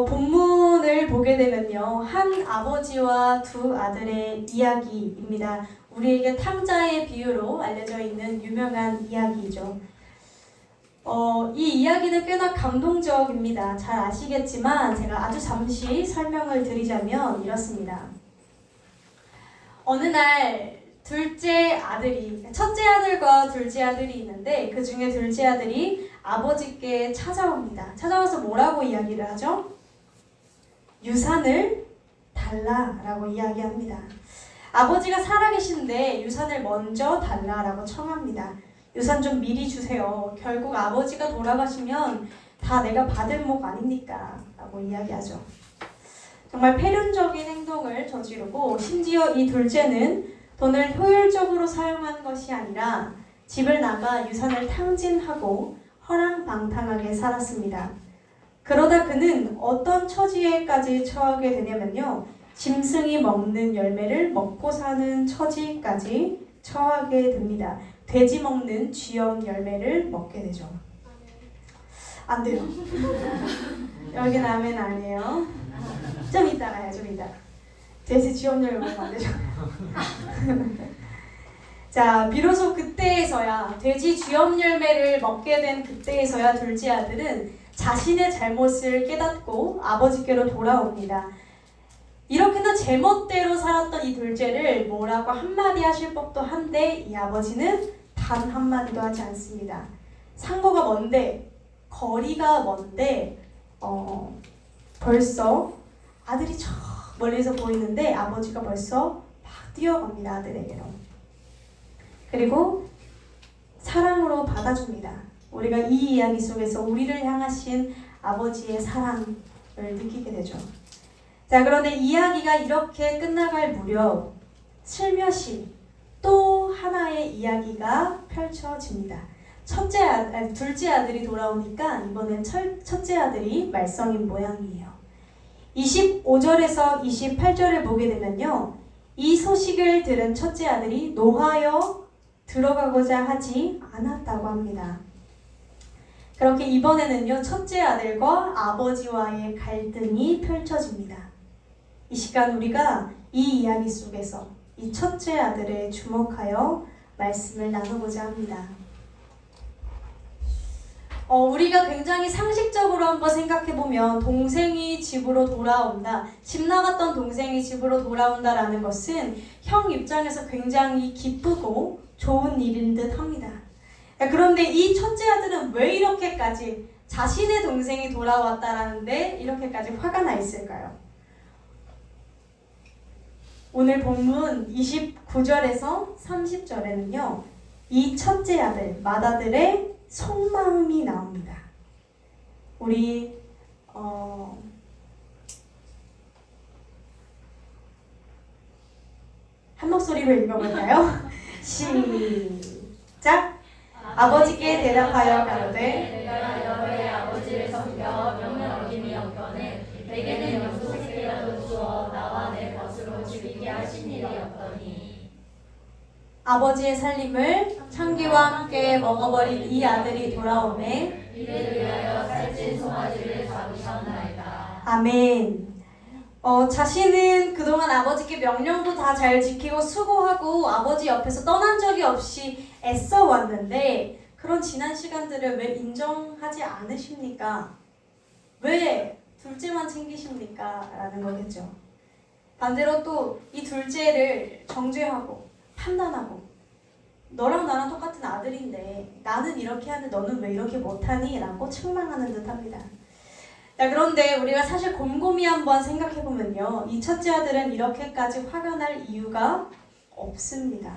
본문을 보게 되면요. 한 아버지와 두 아들의 이야기입니다. 우리에게 탕자의 비유로 알려져 있는 유명한 이야기죠. 이 이야기는 꽤나 감동적입니다. 잘 아시겠지만 제가 아주 잠시 설명을 드리자면 이렇습니다. 어느 날 첫째 아들과 둘째 아들이 있는데 그 중에 둘째 아들이 아버지께 찾아옵니다. 찾아와서 뭐라고 이야기를 하죠? 유산을 달라라고 이야기합니다. 아버지가 살아계신데 유산을 먼저 달라라고 청합니다. 유산 좀 미리 주세요. 결국 아버지가 돌아가시면 다 내가 받을 목 아닙니까? 라고 이야기하죠. 정말 패륜적인 행동을 저지르고 심지어 이 둘째는 돈을 효율적으로 사용한 것이 아니라 집을 나가 유산을 탕진하고 허랑방탕하게 살았습니다. 그러다 그는 어떤 처지에까지 처하게 되냐면요. 짐승이 먹는 열매를 먹고 사는 처지까지 처하게 됩니다. 돼지 먹는 쥐염 열매를 먹게 되죠. 안 돼요. 여기는 아멘 아니에요. 좀 이따가요, 좀 이따가. 돼지 쥐염 열매 먹으면 안 되죠. 자, 비로소 그때에서야 돼지 쥐염 열매를 먹게 된 그때에서야 둘째 아들은 자신의 잘못을 깨닫고 아버지께로 돌아옵니다. 이렇게나 제멋대로 살았던 이 둘째를 뭐라고 한마디 하실 법도 한데 이 아버지는 단 한마디도 하지 않습니다. 상고가 먼데, 거리가 먼데 벌써 아들이 저 멀리서 보이는데 아버지가 벌써 막 뛰어갑니다. 아들에게로. 그리고 사랑으로 받아줍니다. 우리가 이 이야기 속에서 우리를 향하신 아버지의 사랑을 느끼게 되죠. 자, 그런데 이야기가 이렇게 끝나갈 무렵 슬며시 또 하나의 이야기가 펼쳐집니다. 둘째 아들이 돌아오니까 이번엔 첫째 아들이 말썽인 모양이에요. 25절에서 28절을 보게 되면요. 이 소식을 들은 첫째 아들이 노하여 들어가고자 하지 않았다고 합니다. 그렇게 이번에는요. 첫째 아들과 아버지와의 갈등이 펼쳐집니다. 이 시간 우리가 이 이야기 속에서 이 첫째 아들을 주목하여 말씀을 나누고자 합니다. 우리가 굉장히 상식적으로 한번 생각해보면 동생이 집으로 돌아온다, 집 나갔던 동생이 집으로 돌아온다라는 것은 형 입장에서 굉장히 기쁘고 좋은 일인 듯 합니다. 그런데 이 첫째 아들은 왜 이렇게까지 자신의 동생이 돌아왔다라는데 이렇게까지 화가 나 있을까요? 오늘 본문 29절에서 30절에는요. 이 첫째 아들, 맏아들의 속마음이 나옵니다. 우리 한 목소리로 읽어볼까요? 시작! 아버지께 대답하여 가로되 내가 너의 아버지를 섬겨 명령 어김이 없거늘 내게는 염소새끼라도 주어 나와 내 것으로 죽이게 하신 일이 없더니. 아버지의 살림을 창기와 함께 먹어버린 이 아들이 돌아오매 이를 위하여 살찐 송아지를 잡으셨나이다. 아멘. 자신은 그동안 아버지께 명령도 다 잘 지키고 수고하고 아버지 옆에서 떠난 적이 없이 애써 왔는데 그런 지난 시간들을 왜 인정하지 않으십니까? 왜 둘째만 챙기십니까? 라는 거겠죠. 반대로 또 이 둘째를 정죄하고 판단하고 너랑 나랑 똑같은 아들인데 나는 이렇게 하는데 너는 왜 이렇게 못하니? 라고 책망하는 듯 합니다. 자, 그런데 우리가 사실 곰곰이 한번 생각해보면요. 이 첫째 아들은 이렇게까지 화가 날 이유가 없습니다.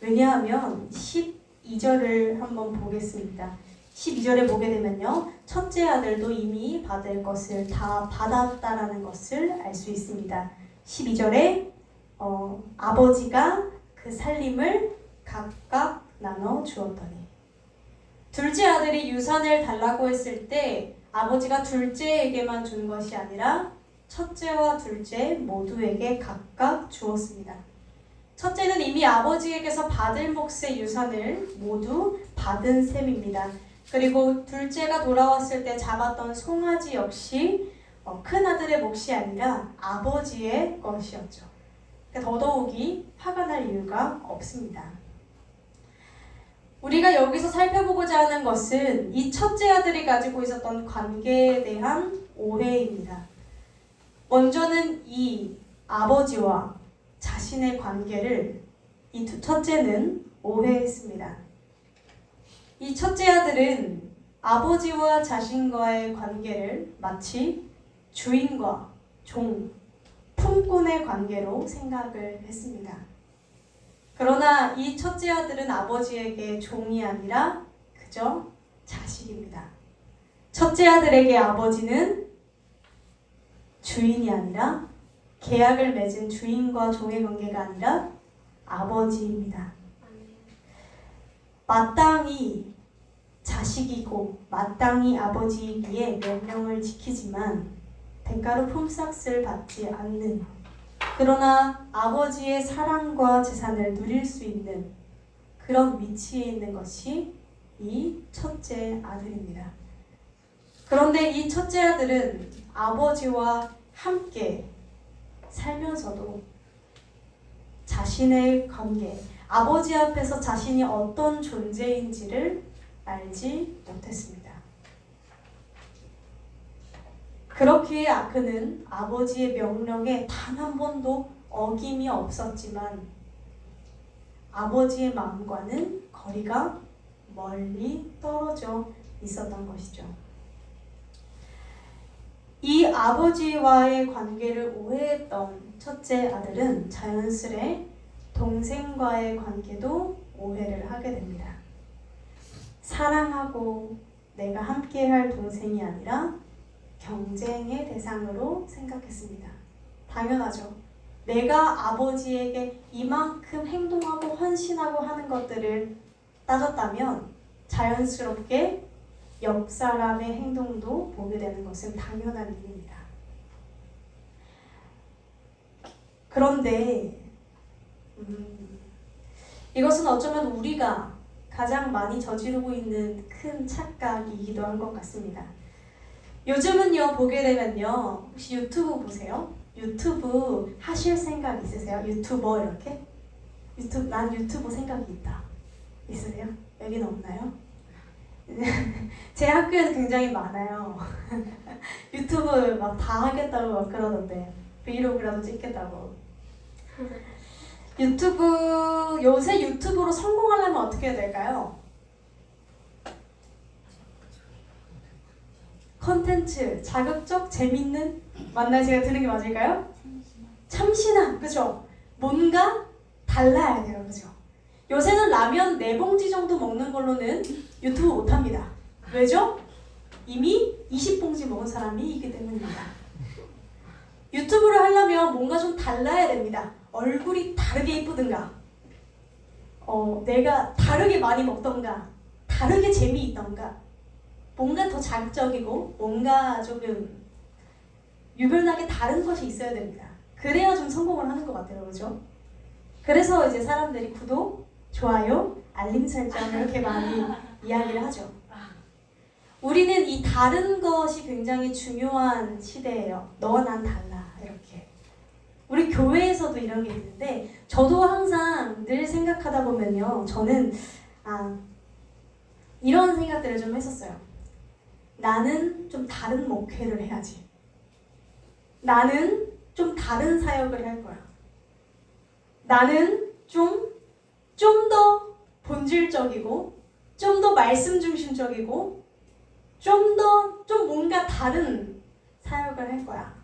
왜냐하면 12절을 한번 보겠습니다. 12절에 보게 되면요. 첫째 아들도 이미 받을 것을 다 받았다라는 것을 알 수 있습니다. 12절에 아버지가 그 살림을 각각 나눠 주었더니 둘째 아들이 유산을 달라고 했을 때 아버지가 둘째에게만 준 것이 아니라 첫째와 둘째 모두에게 각각 주었습니다. 첫째는 이미 아버지에게서 받을 몫의 유산을 모두 받은 셈입니다. 그리고 둘째가 돌아왔을 때 잡았던 송아지 역시 큰 아들의 몫이 아니라 아버지의 것이었죠. 그러니까 더더욱이 화가 날 이유가 없습니다. 우리가 여기서 살펴보고자 하는 것은 이 첫째 아들이 가지고 있었던 관계에 대한 오해입니다. 먼저는 이 아버지와 자신의 관계를 이 첫째는 오해했습니다. 이 첫째 아들은 아버지와 자신과의 관계를 마치 주인과 종, 품꾼의 관계로 생각을 했습니다. 그러나 이 첫째 아들은 아버지에게 종이 아니라 그저 자식입니다. 첫째 아들에게 아버지는 주인이 아니라 계약을 맺은 주인과 종의 관계가 아니라 아버지입니다. 마땅히 자식이고 마땅히 아버지이기에 명령을 지키지만 대가로 품삯을 받지 않는, 그러나 아버지의 사랑과 재산을 누릴 수 있는 그런 위치에 있는 것이 이 첫째 아들입니다. 그런데 이 첫째 아들은 아버지와 함께 살면서도 자신의 관계, 아버지 앞에서 자신이 어떤 존재인지를 알지 못했습니다. 그렇기에 그는 아버지의 명령에 단 한 번도 어김이 없었지만 아버지의 마음과는 거리가 멀리 떨어져 있었던 것이죠. 이 아버지와의 관계를 오해했던 첫째 아들은 자연스레 동생과의 관계도 오해를 하게 됩니다. 사랑하고 내가 함께할 동생이 아니라 경쟁의 대상으로 생각했습니다. 당연하죠. 내가 아버지에게 이만큼 행동하고 헌신하고 하는 것들을 따졌다면 자연스럽게 옆 사람의 행동도 보게 되는 것은 당연한 일입니다. 그런데 이것은 어쩌면 우리가 가장 많이 저지르고 있는 큰 착각이기도 한 것 같습니다. 요즘은요, 보게 되면요, 혹시 유튜브 보세요? 유튜브 하실 생각 있으세요? 유튜버 이렇게? 난 유튜브 생각이 있다. 있으세요? 여기는 없나요? 제 학교에는 굉장히 많아요. 유튜브 막 다 하겠다고 막 그러던데, 브이로그라도 찍겠다고. 요새 유튜브로 성공하려면 어떻게 해야 될까요? 컨텐츠, 자극적, 재밌는, 맞나요? 제가 들은 게 맞을까요? 참신한, 그죠? 뭔가 달라야 돼요, 그죠? 요새는 라면 4봉지 정도 먹는 걸로는 유튜브 못합니다. 왜죠? 이미 20봉지 먹은 사람이 있기 때문입니다. 유튜브를 하려면 뭔가 좀 달라야 됩니다. 얼굴이 다르게 이쁘든가, 내가 다르게 많이 먹던가, 다르게 재미있던가, 뭔가 더 자극적이고 뭔가 조금 유별나게 다른 것이 있어야 됩니다. 그래야 좀 성공을 하는 것 같아요, 그죠? 그래서 이제 사람들이 구독, 좋아요, 알림 설정 이렇게 많이 이야기를 하죠. 우리는 이 다른 것이 굉장히 중요한 시대예요. 너와 난 달라, 이렇게. 우리 교회에서도 이런 게 있는데, 저도 항상 늘 생각하다 보면요, 저는 이런 생각들을 좀 했었어요. 나는 좀 다른 목회를 해야지. 나는 좀 다른 사역을 할 거야. 나는 좀 더 본질적이고, 좀 더 말씀 중심적이고, 좀 뭔가 다른 사역을 할 거야.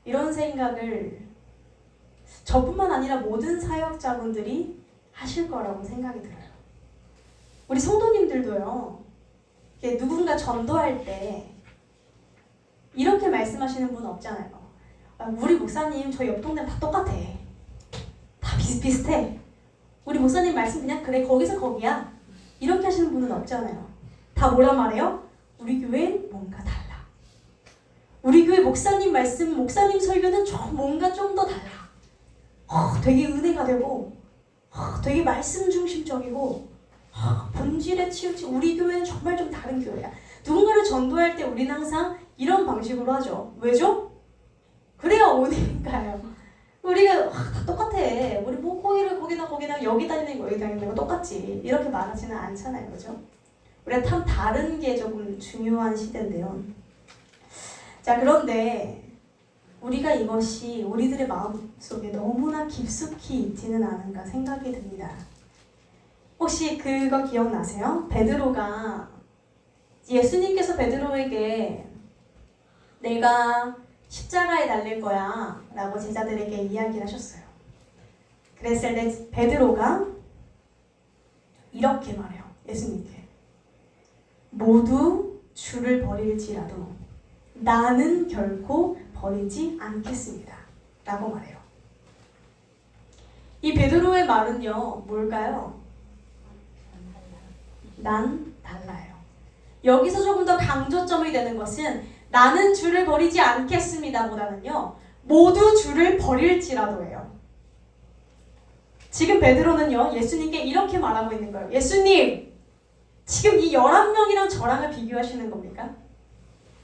이런 생각을 저뿐만 아니라 모든 사역자분들이 하실 거라고 생각이 들어요. 우리 성도님들도요, 누군가 전도할 때 이렇게 말씀하시는 분 없잖아요. 우리 목사님 저 옆 동네 다 똑같아. 다 비슷비슷해. 우리 목사님 말씀 그냥 그래 거기서 거기야. 이렇게 하시는 분은 없잖아요. 다 뭐라 말해요? 우리 교회는 뭔가 달라. 우리 교회 목사님 말씀, 목사님 설교는 뭔가 좀 더 달라. 되게 은혜가 되고, 되게 말씀 중심적이고, 본질에 치우치 우리 교회는 정말 좀 다른 교회야. 누군가를 전도할 때 우리는 항상 이런 방식으로 하죠. 왜죠? 그래야 오니까요. 우리가 다 똑같아. 우리 뭐 거기나 여기 다니는 거 여기 다니는 거 똑같지. 이렇게 말하지는 않잖아요. 그죠? 우리가 참 다른 게 조금 중요한 시대인데요. 자, 그런데 우리가 이것이 우리들의 마음속에 너무나 깊숙이 있지는 않은가 생각이 듭니다. 혹시 그거 기억나세요? 베드로가 예수님께서 베드로에게 내가 십자가에 달릴 거야 라고 제자들에게 이야기를 하셨어요. 그랬을 때 베드로가 이렇게 말해요. 예수님께 모두 주를 버릴지라도 나는 결코 버리지 않겠습니다 라고 말해요. 이 베드로의 말은요 뭘까요? 난 달라요. 여기서 조금 더 강조점이 되는 것은 나는 주를 버리지 않겠습니다 보다는요 모두 주를 버릴지라도예요. 지금 베드로는요 예수님께 이렇게 말하고 있는 거예요. 예수님, 지금 이 11명이랑 저랑을 비교하시는 겁니까?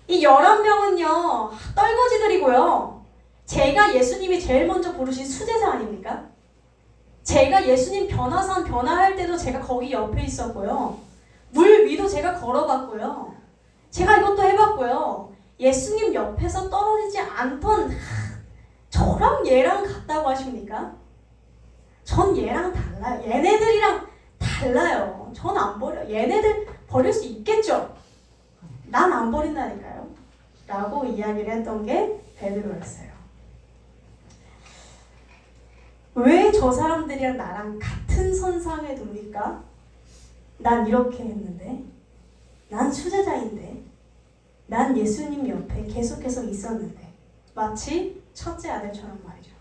이 11명은요 떨거지들이고요. 제가 예수님이 제일 먼저 부르신 수제자 아닙니까? 제가 예수님 변화산 변화할 때도 제가 거기 옆에 있었고요. 물 위도 제가 걸어봤고요. 제가 이것도 해봤고요. 예수님 옆에서 떨어지지 않던 저랑 얘랑 같다고 하십니까? 전 얘랑 달라요. 얘네들이랑 달라요. 전 안 버려요. 얘네들 버릴 수 있겠죠? 난 안 버린다니까요. 라고 이야기를 했던 게 베드로였어요. 왜 저 사람들이랑 나랑 같은 선상에 둡니까? 난 이렇게 했는데, 난 수제자인데, 난 예수님 옆에 계속해서 있었는데, 마치 첫째 아들처럼 말이죠.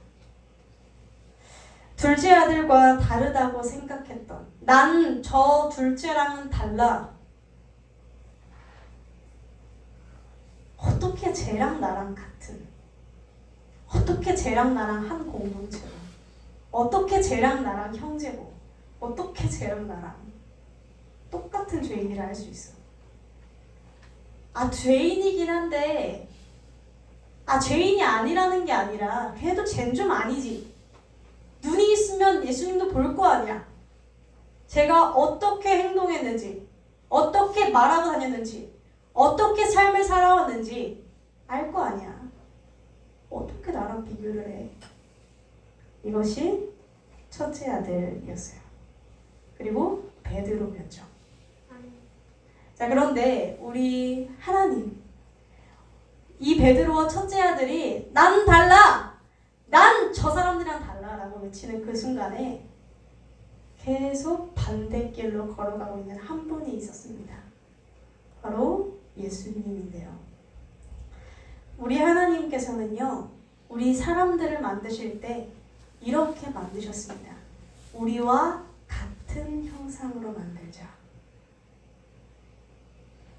둘째 아들과 다르다고 생각했던, 난 저 둘째랑은 달라. 어떻게 쟤랑 나랑 같은, 어떻게 쟤랑 나랑 한 공동체로, 어떻게 쟤랑 나랑 형제고, 어떻게 쟤랑 나랑 똑같은 죄인이라 할 수 있어. 죄인이긴 한데, 죄인이 아니라는 게 아니라 그래도 쟨 좀 아니지. 눈이 있으면 예수님도 볼 거 아니야. 제가 어떻게 행동했는지, 어떻게 말하고 다녔는지, 어떻게 삶을 살아왔는지 알 거 아니야. 어떻게 나랑 비교를 해? 이것이 첫째 아들이었어요. 그리고 베드로였죠. 자, 그런데 우리 하나님, 이 베드로와 첫째 아들이 난 달라! 난 저 사람들이랑 달라! 라고 외치는 그 순간에 계속 반대길로 걸어가고 있는 한 분이 있었습니다. 바로 예수님인데요. 우리 하나님께서는요, 우리 사람들을 만드실 때 이렇게 만드셨습니다. 우리와 같은 형상으로 만들자.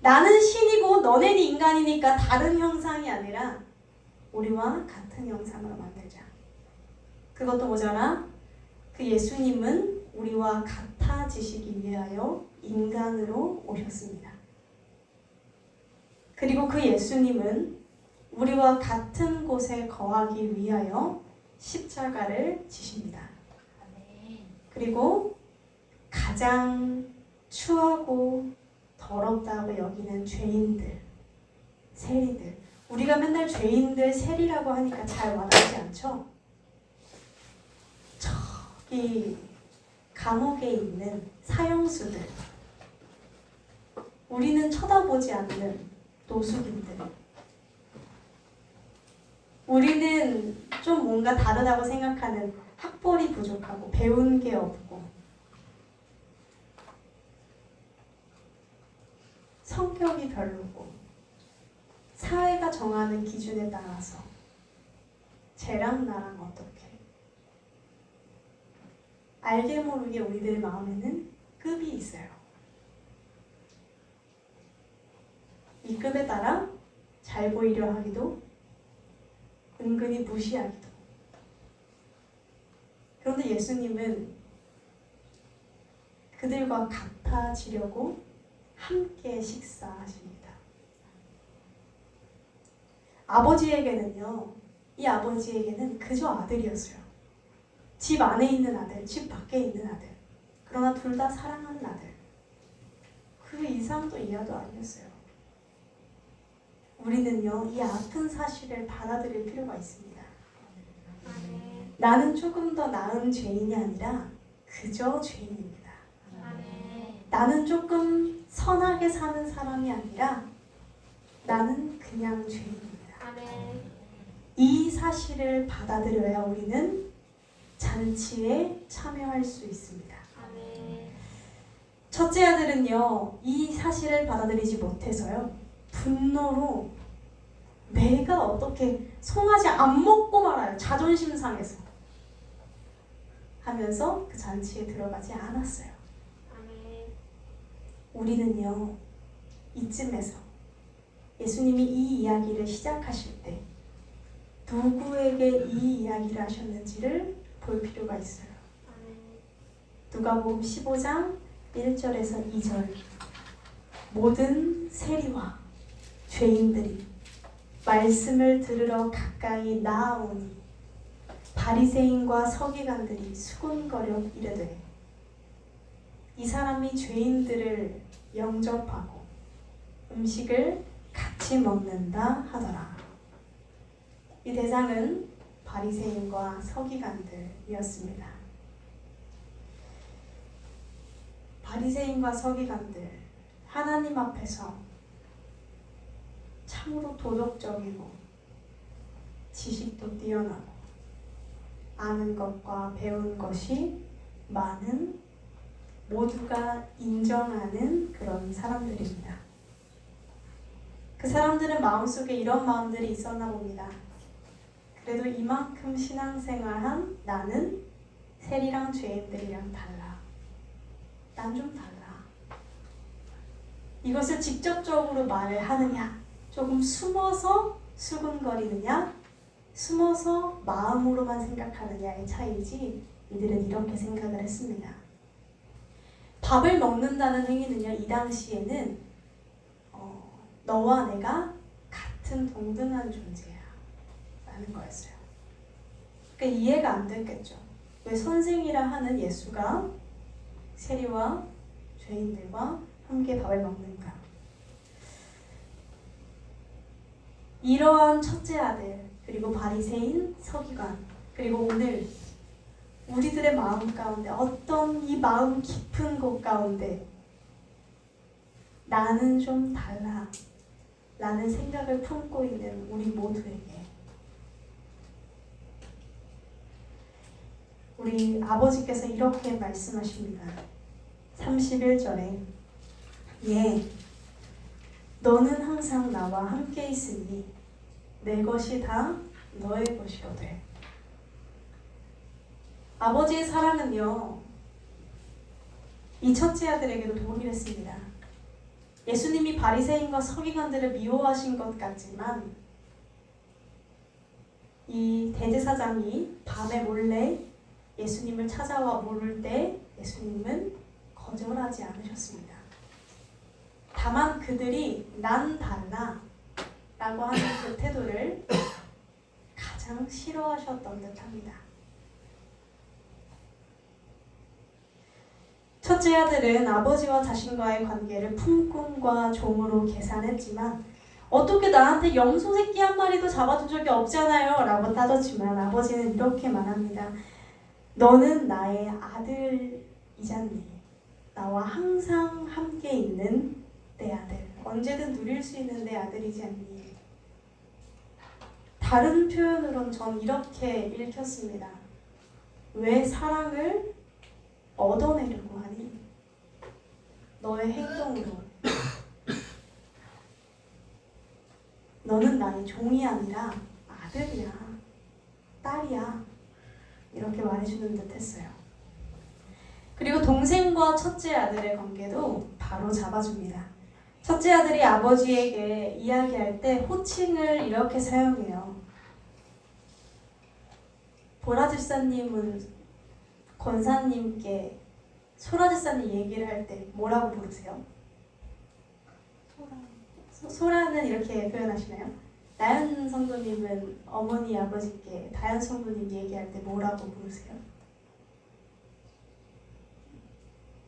나는 신이고 너네는 인간이니까 다른 형상이 아니라 우리와 같은 형상으로 만들자. 그것도 모자라 그 예수님은 우리와 같아지시기 위하여 인간으로 오셨습니다. 그리고 그 예수님은 우리와 같은 곳에 거하기 위하여 십자가를 지십니다. 그리고 가장 추하고 더럽다고 여기는 죄인들, 세리들. 우리가 맨날 죄인들, 세리라고 하니까 잘 와닿지 않죠? 저기 감옥에 있는 사형수들. 우리는 쳐다보지 않는 노숙인들. 우리는 좀 뭔가 다르다고 생각하는 학벌이 부족하고 배운 게 없고 성격이 별로고 사회가 정하는 기준에 따라서 쟤랑 나랑 어떻게 알게 모르게 우리들 마음에는 급이 있어요. 이 급에 따라 잘 보이려 하기도 은근히 무시하기도. 그런데 예수님은 그들과 같아지려고 함께 식사하십니다. 아버지에게는요, 이 아버지에게는 그저 아들이었어요. 집 안에 있는 아들, 집 밖에 있는 아들. 그러나 둘 다 사랑하는 아들. 그 이상도 이하도 아니었어요. 우리는요, 이 아픈 사실을 받아들일 필요가 있습니다. 나는 조금 더 나은 죄인이 아니라 그저 죄인입니다. 나는 조금 선하게 사는 사람이 아니라 나는 그냥 죄인입니다. 이 사실을 받아들여야 우리는 잔치에 참여할 수 있습니다. 첫째 아들은요, 이 사실을 받아들이지 못해서요, 분노로 내가 어떻게 송아지 안 먹고 말아요. 자존심 상해서 하면서 그 잔치에 들어가지 않았어요. 우리는요, 이쯤에서 예수님이 이 이야기를 시작하실 때 누구에게 이 이야기를 하셨는지를 볼 필요가 있어요. 누가복음 15장 1절에서 2절. 모든 세리와 죄인들이 말씀을 들으러 가까이 나아오니 바리새인과 서기관들이 수군거려 이르되 이 사람이 죄인들을 영접하고 음식을 같이 먹는다 하더라. 이 대상은 바리새인과 서기관들이었습니다. 바리새인과 서기관들, 하나님 앞에서 참으로 도덕적이고 지식도 뛰어나고 아는 것과 배운 것이 많은, 모두가 인정하는 그런 사람들입니다. 그 사람들은 마음속에 이런 마음들이 있었나 봅니다. 그래도 이만큼 신앙생활한 나는 세리랑 죄인들이랑 달라. 난 좀 달라. 이것을 직접적으로 말을 하느냐, 조금 숨어서 수군거리느냐, 숨어서 마음으로만 생각하느냐의 차이지, 이들은 이렇게 생각을 했습니다. 밥을 먹는다는 행위는요, 이 당시에는 너와 내가 같은 동등한 존재야 라는 거였어요. 그러니까 이해가 안 됐겠죠. 왜 선생이라 하는 예수가 세리와 죄인들과 함께 밥을 먹는가. 이러한 첫째 아들, 그리고 바리새인, 서기관, 그리고 오늘 우리들의 마음 가운데, 어떤 이 마음 깊은 곳 가운데 나는 좀 달라 라는 생각을 품고 있는 우리 모두에게 우리 아버지께서 이렇게 말씀하십니다. 31절에 예, 너는 항상 나와 함께 있으니 내 것이 다 너의 것이로되. 아버지의 사랑은요, 이 첫째 아들에게도 동일했습니다. 예수님이 바리새인과 서기관들을 미워하신 것 같지만 이 대제사장이 밤에 몰래 예수님을 찾아와 물을 때 예수님은 거절하지 않으셨습니다. 다만 그들이 난 달라 라고 하는 그 태도를 가장 싫어하셨던 듯합니다. 첫째 아들은 아버지와 자신과의 관계를 품꾼과 종으로 계산했지만 어떻게 나한테 염소 새끼 한 마리도 잡아준 적이 없잖아요 라고 따졌지만 아버지는 이렇게 말합니다. 너는 나의 아들이잖니. 나와 항상 함께 있는 내 아들. 언제든 누릴 수 있는 내 아들이지 않니. 다른 표현으론 전 이렇게 읽혔습니다. 왜 사랑을 얻어내려고 하니? 너의 행동으로. 너는 나의 종이 아니라 아들이야, 딸이야. 이렇게 말해주는 듯 했어요. 그리고 동생과 첫째 아들의 관계도 바로 잡아줍니다. 첫째 아들이 아버지에게 이야기할 때 호칭을 이렇게 사용해요. 보라 집사님은 권사님께 소라 제사님 얘기를 할 때 뭐라고 부르세요? 소라는 이렇게 표현하시나요? 다현 성도님은 어머니 아버지께 다현 성도님 얘기할 때 뭐라고 부르세요?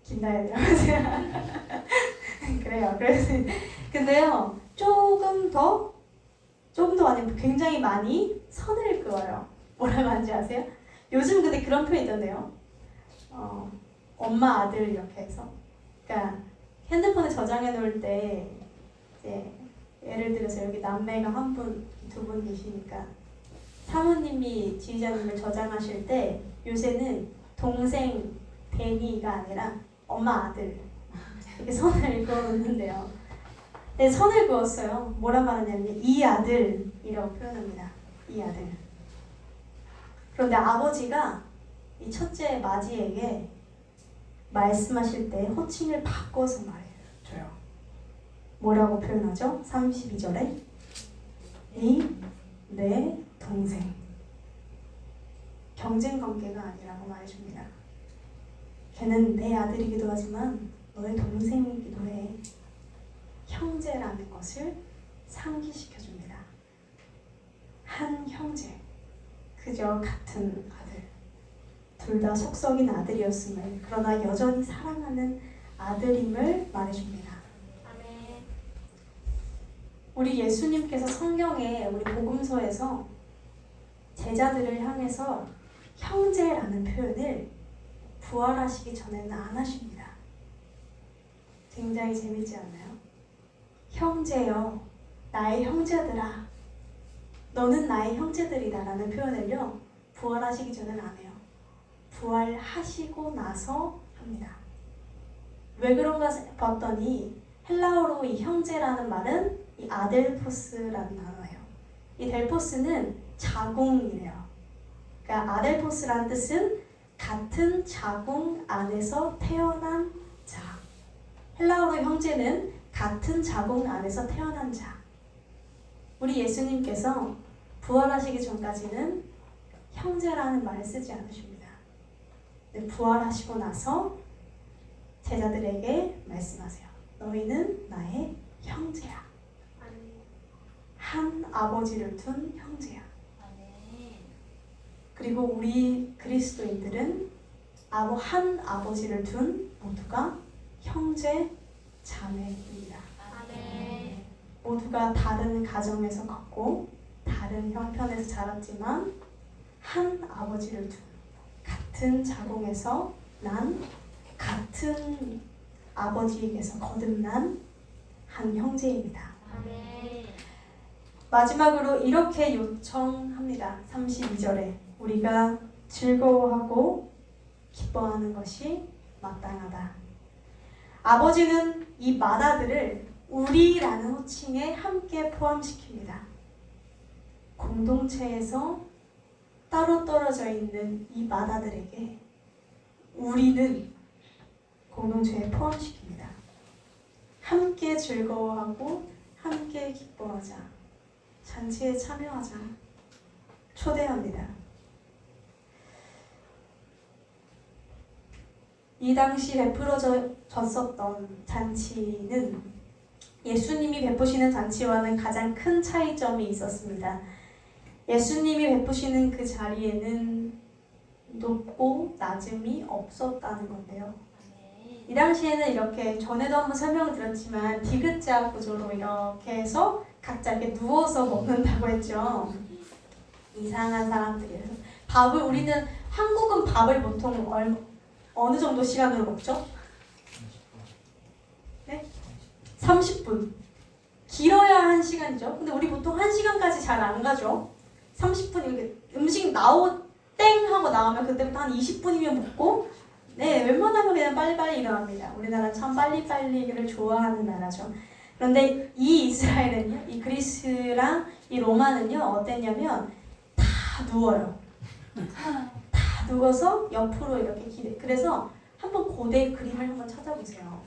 김다현이라고 그래요. 그래서 근데요 조금 더 아니고 굉장히 많이 선을 그어요. 뭐라고 하는지 아세요? 요즘 근데 그런 표현 있던데요. 엄마 아들 이렇게 해서 그러니까 핸드폰에 저장해 놓을 때 이제 예를 들어서 여기 남매가 한 분, 두 분 계시니까 사모님이 지휘자님을 저장하실 때 요새는 동생 데니가 아니라 엄마 아들 이렇게 선을 그어놓는데요. 네, 선을 그었어요. 뭐라 말하냐면 이 아들이라고 표현합니다. 이 아들. 그런데 아버지가 이 첫째 마지에게 말씀하실 때 호칭을 바꿔서 말해줘요. 뭐라고 표현하죠? 32절에 이 내 동생. 경쟁 관계가 아니라고 말해줍니다. 걔는 내 아들이기도 하지만 너의 동생이기도 해. 형제라는 것을 상기시켜줍니다. 한 형제, 그저 같은 아들. 둘 다 속썩인 아들이었음을, 그러나 여전히 사랑하는 아들임을 말해줍니다. 아멘. 우리 예수님께서 성경에 우리 복음서에서 제자들을 향해서 형제라는 표현을 부활하시기 전에는 안 하십니다. 굉장히 재밌지 않나요? 형제여, 나의 형제들아, 너는 나의 형제들이다 라는 표현을요 부활하시기 전에는 안 해요. 부활하시고 나서 합니다. 왜 그런가 봤더니 헬라어로 이 형제라는 말은 이 아델포스라는 단어예요. 이 델포스는 자궁이래요. 그러니까 아델포스라는 뜻은 같은 자궁 안에서 태어난 자. 헬라어로 형제는 같은 자궁 안에서 태어난 자. 우리 예수님께서 부활하시기 전까지는 형제라는 말을 쓰지 않으십니다. 부활하시고 나서 제자들에게 말씀하세요. 너희는 나의 형제야. 한 아버지를 둔 형제야. 그리고 우리 그리스도인들은 한 아버지를 둔 모두가 형제 자매입니다. 모두가 다른 가정에서 컸고 다른 형편에서 자랐지만 한 아버지를 둔 같은 자궁에서 난 같은 아버지에게서 거듭난 한 형제입니다. 마지막으로 이렇게 요청합니다. 32절에 우리가 즐거워하고 기뻐하는 것이 마땅하다. 아버지는 이 맏아들을 우리라는 호칭에 함께 포함시킵니다. 공동체에서 따로 떨어져 있는 이 맏아들에게 우리는 공동체에 포함시킵니다. 함께 즐거워하고 함께 기뻐하자. 잔치에 참여하자. 초대합니다. 이 당시 베풀어졌었던 잔치는 예수님이 베푸시는 잔치와는 가장 큰 차이점이 있었습니다. 예수님이 베푸시는 그 자리에는 높고 낮음이 없었다는 건데요. 이 당시에는 이렇게 전에도 한번 설명을 드렸지만 디귿자 구조로 이렇게 해서 각자 이렇게 누워서 먹는다고 했죠. 이상한 사람들이라서 밥을 우리는 한국은 밥을 보통 어느 정도 시간으로 먹죠? 네? 30분. 길어야 1시간이죠. 근데 우리 보통 1시간까지 잘 안 가죠. 30분 이렇게 음식 땡 하고 나오면 그때부터 한 20분이면 먹고 네, 웬만하면 그냥 빨리빨리 일어납니다. 우리나라는 참 빨리빨리를 좋아하는 나라죠. 그런데 이 이스라엘은요, 이 그리스랑 이 로마는요, 어땠냐면 다 누워요. 다 누워서 옆으로 이렇게 그래서 한번 고대 그림을 한번 찾아보세요.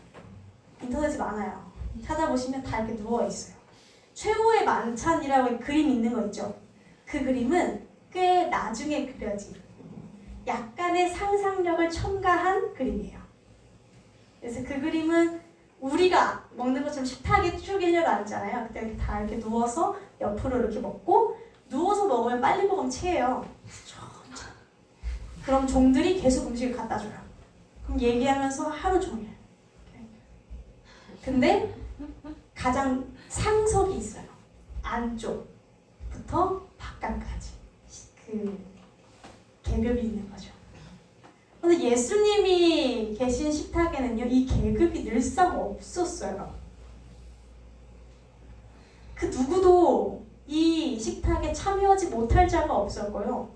인터넷에 많아요. 찾아보시면 다 이렇게 누워 있어요. 최후의 만찬이라고 그림 있는 거 있죠? 그 그림은 꽤 나중에 그려진 약간의 상상력을 첨가한 그림이에요. 그래서 그 그림은 우리가 먹는 것처럼 식탁에 쭉 일렬로 앉잖아요. 그때 이렇게 다 이렇게 누워서 옆으로 이렇게 먹고 누워서 먹으면 빨리 먹으면 체해요. 천천히. 그럼 종들이 계속 음식을 갖다 줘요. 그럼 얘기하면서 하루 종일. 근데 가장 상석이 있어요. 안쪽부터 바깥까지 그 계급이 있는 거죠. 근데 예수님이 계신 식탁에는요, 이 계급이 늘상 없었어요. 그 누구도 이 식탁에 참여하지 못할 자가 없었고요.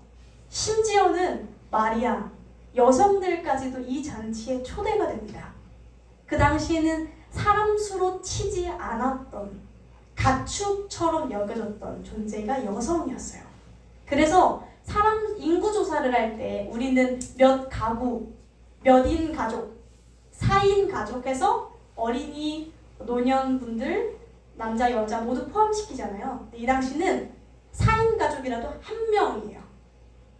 심지어는 마리아, 여성들까지도 이 잔치에 초대가 됩니다. 그 당시에는 사람 수로 치지 않았던 가축처럼 여겨졌던 존재가 여성이었어요. 그래서 사람 인구 조사를 할 때 우리는 몇 가구, 몇 인 가족, 4인 가족에서 어린이, 노년분들, 남자, 여자 모두 포함시키잖아요. 근데 이 당시는 4인 가족이라도 한 명이에요.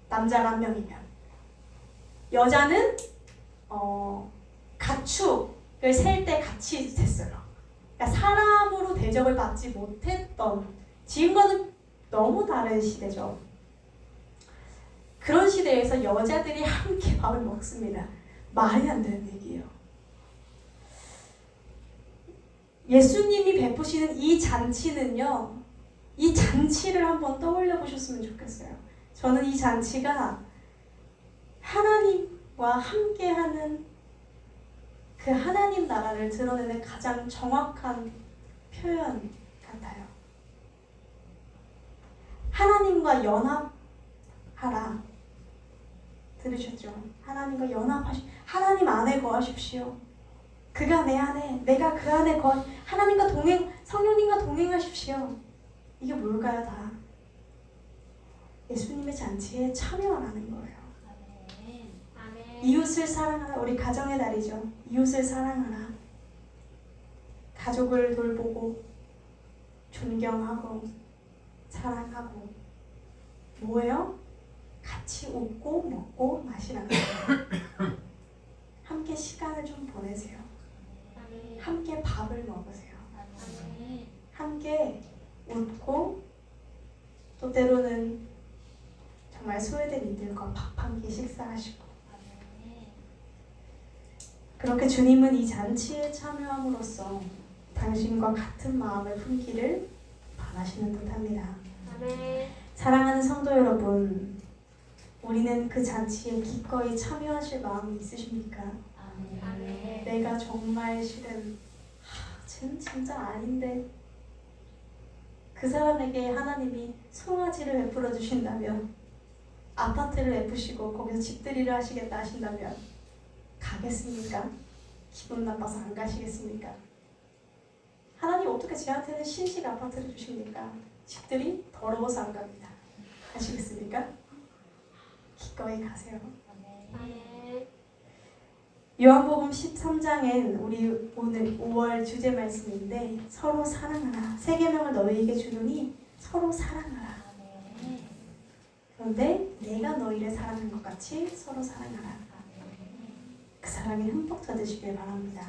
남자가 한 명이면. 여자는 가축을 셀 때 같이 셌어요. 그러니까 사람으로 대접을 받지 못했던, 지금과는 너무 다른 시대죠. 그런 시대에서 여자들이 함께 밥을 먹습니다. 말이 안 되는 얘기예요. 예수님이 베푸시는 이 잔치는요, 이 잔치를 한번 떠올려 보셨으면 좋겠어요. 저는 이 잔치가 하나님과 함께하는 그 하나님 나라를 드러내는 가장 정확한 표현 같아요. 하나님과 연합하라. 들으셨죠? 하나님과 하나님 안에 거하십시오. 그가 내 안에, 내가 그 안에 하나님과 성령님과 동행하십시오. 이게 뭘까요, 다? 예수님의 잔치에 참여하라는 거예요. 이웃을 사랑하라. 우리 가정의 달이죠. 이웃을 사랑하라. 가족을 돌보고 존경하고 사랑하고 뭐예요? 같이 웃고 먹고 마시라는 거예요. 함께 시간을 좀 보내세요. 함께 밥을 먹으세요. 함께 웃고 또 때로는 정말 소외된 이들과 밥 한 끼 식사하시고, 그렇게 주님은 이 잔치에 참여함으로써 당신과 같은 마음을 품기를 바라시는 듯합니다. 사랑하는 성도 여러분, 우리는 그 잔치에 기꺼이 참여하실 마음이 있으십니까? 내가 정말 실은 쟤는 진짜 아닌데 그 사람에게 하나님이 송아지를 베풀어 주신다면, 아파트를 베푸시고 거기서 집들이를 하시겠다 하신다면 가겠습니까? 기분 나빠서 안 가시겠습니까? 하나님 어떻게 쟤한테는 신식 아파트를 주십니까? 집들이 더러워서 안 갑니다. 가시겠습니까? 기꺼이 가세요. 요한복음 13장엔 우리 오늘 5월 주제 말씀인데, 서로 사랑하라. 새 계명을 너희에게 주노니 서로 사랑하라. 그런데 내가 너희를 사랑한 것 같이 서로 사랑하라. 그 사랑에 흠뻑 젖으시길 바랍니다.